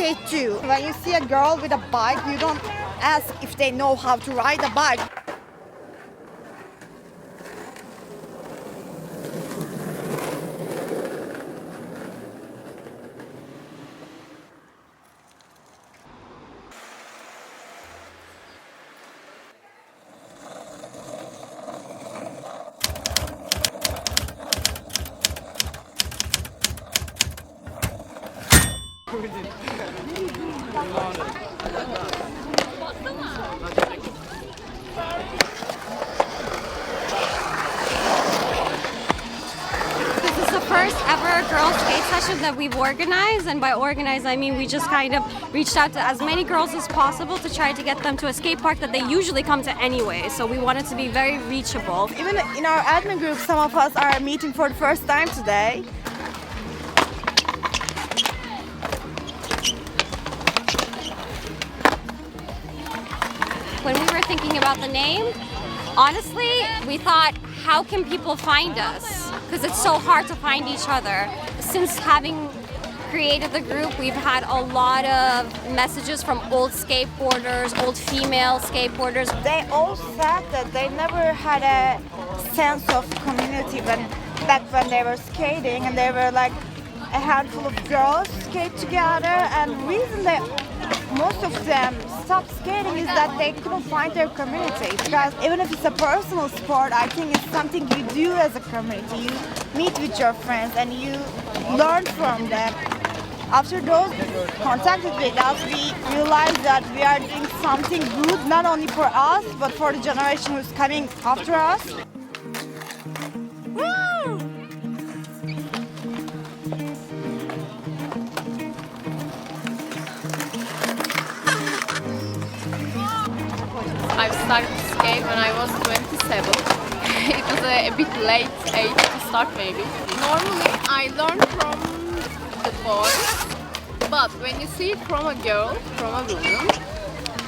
skate too. When you see a girl with a bike, you don't ask if they know how to ride a bike. First ever girls skate session that we've organized, and by organized I mean we just kind of reached out to as many girls as possible to try to get them to a skate park that they usually come to anyway, so we wanted to be very reachable. Even in our admin group, some of us are meeting for the first time today. When we were thinking about the name, honestly, we thought, how can people find us? Because it's so hard to find each other. Since having created the group, we've had a lot of messages from old skateboarders, old female skateboarders. They all said that they never had a sense of community back when they were skating, and they were like a handful of girls skate together, and the reason that most of them stopped skating is that they couldn't find their community. Because even if it's a personal sport, I think it's something you do as a community. You meet with your friends and you learn from them. After those contacted with us, we realized that we are doing something good, not only for us, but for the generation who's coming after us. I started to skate when I was 27. It was a bit late age to start maybe. Normally I learn from the boys, but when you see it from a girl, from a woman,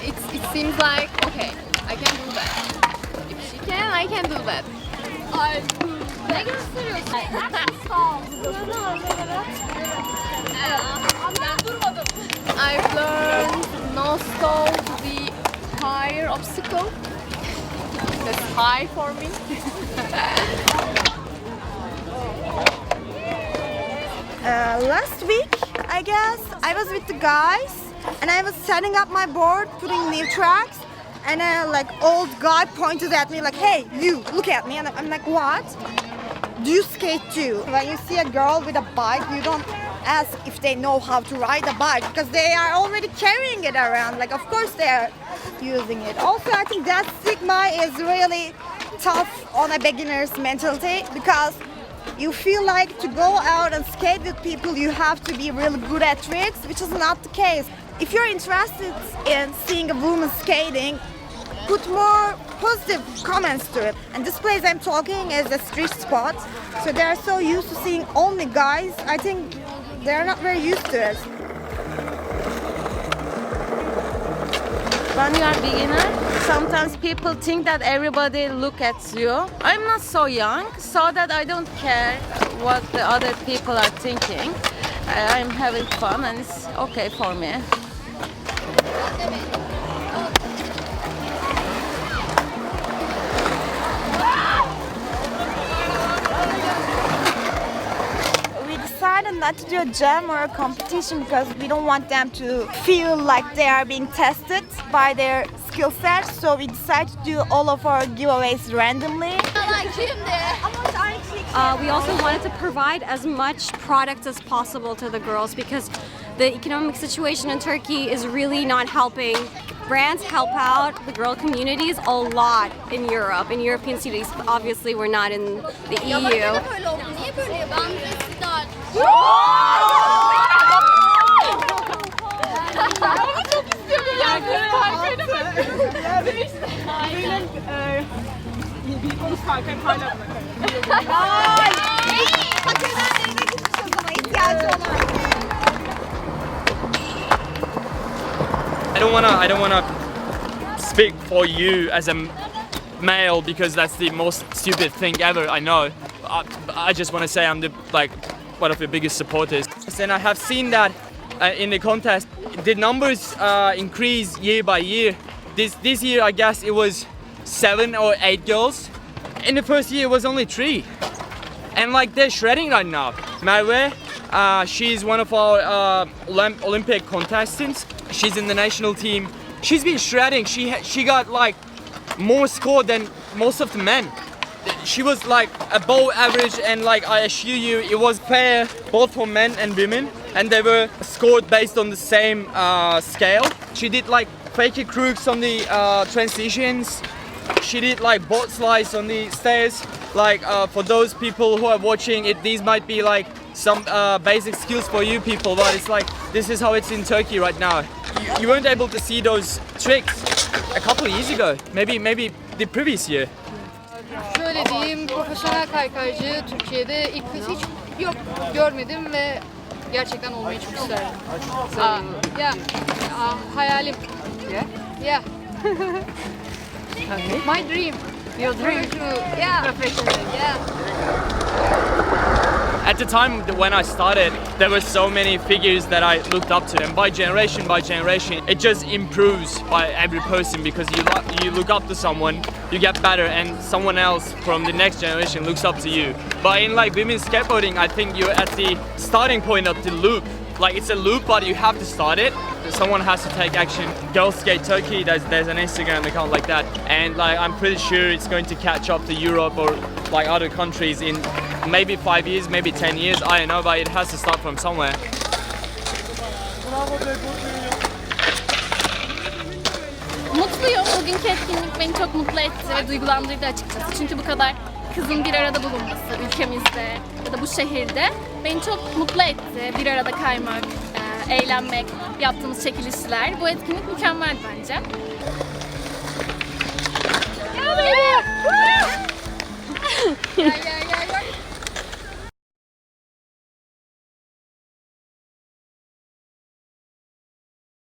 it seems like, okay, I can do that. If she can, I can do that. I've learned no stall to be higher obstacle. That's high for me. Last week, I guess, I was with the guys and I was setting up my board, putting new tracks, and a old guy pointed at me like, "Hey, you, look at me," and I'm like, "What? Do you skate too?" When you see a girl with a bike, you don't ask if they know how to ride a bike because they are already carrying it around. Of course they are using it. Also, I think that stigma is really tough on a beginner's mentality because you feel like to go out and skate with people, you have to be really good at tricks, which is not the case. If you're interested in seeing a woman skating, put more positive comments to it. And this place I'm talking is a street spot, so they're so used to seeing only guys. I think they're not very used to it. When you are beginner, sometimes people think that everybody look at you. I'm not so young, so that I don't care what the other people are thinking. I'm having fun and it's okay for me. Decided not to do a jam or a competition because we don't want them to feel like they are being tested by their skill set, so we decided to do all of our giveaways randomly. We also wanted to provide as much product as possible to the girls because the economic situation in Turkey is really not helping. Brands help out the girl communities a lot in Europe, in European cities. Obviously, we're not in the EU. I don't wanna speak for you as a male because that's the most stupid thing ever. I know. I just want to say I'm one of your biggest supporters. And I have seen that in the contest the numbers increase year by year. This year, I guess it was 7 or 8 girls. In the first year, it was only 3. And like they're shredding right now. Merve, she's one of our Olympic contestants. She's in the national team. She's been shredding. She got like more score than most of the men. She was like above average, and like I assure you, it was fair both for men and women, and they were scored based on the same scale. She did like fakey crooks on the transitions. She did like boat slides on the stairs. Like for those people who are watching it, these might be like some basic skills for you people, but it's like this is how it's in Turkey right now. You weren't able to see those tricks a couple of years ago, maybe the previous year. Şöyle diyeyim, profesyonel kaykaycı Türkiye'de ilk kez hiç yok görmedim ve gerçekten olmayı çok isterdim. Yeah, hayalim. Yeah. My dream. Your dream. Yeah. Professional. Yeah. At the time when I started, there were so many figures that I looked up to, and by generation, it just improves by every person, because you look up to someone, you get better, and someone else from the next generation looks up to you. But in like women's skateboarding, I think you're at the starting point of the loop. Like it's a loop, but you have to start it. Someone has to take action. Girls Skate Turkey, there's an Instagram account like that, and like I'm pretty sure it's going to catch up to Europe or like other countries in maybe 5 years, maybe 10 years. I don't know, but it has to start from somewhere. Mutluyum. Bugünkü etkinlik beni çok mutlu etti ve duygulandırdı açıkçası. Çünkü bu kadar kızın bir arada bulunması ülkemizde ya da bu şehirde beni çok mutlu etti. Bir arada kaymak, eğlenmek, yaptığımız çekilişler. Bu etkinlik mükemmel bence. Gel.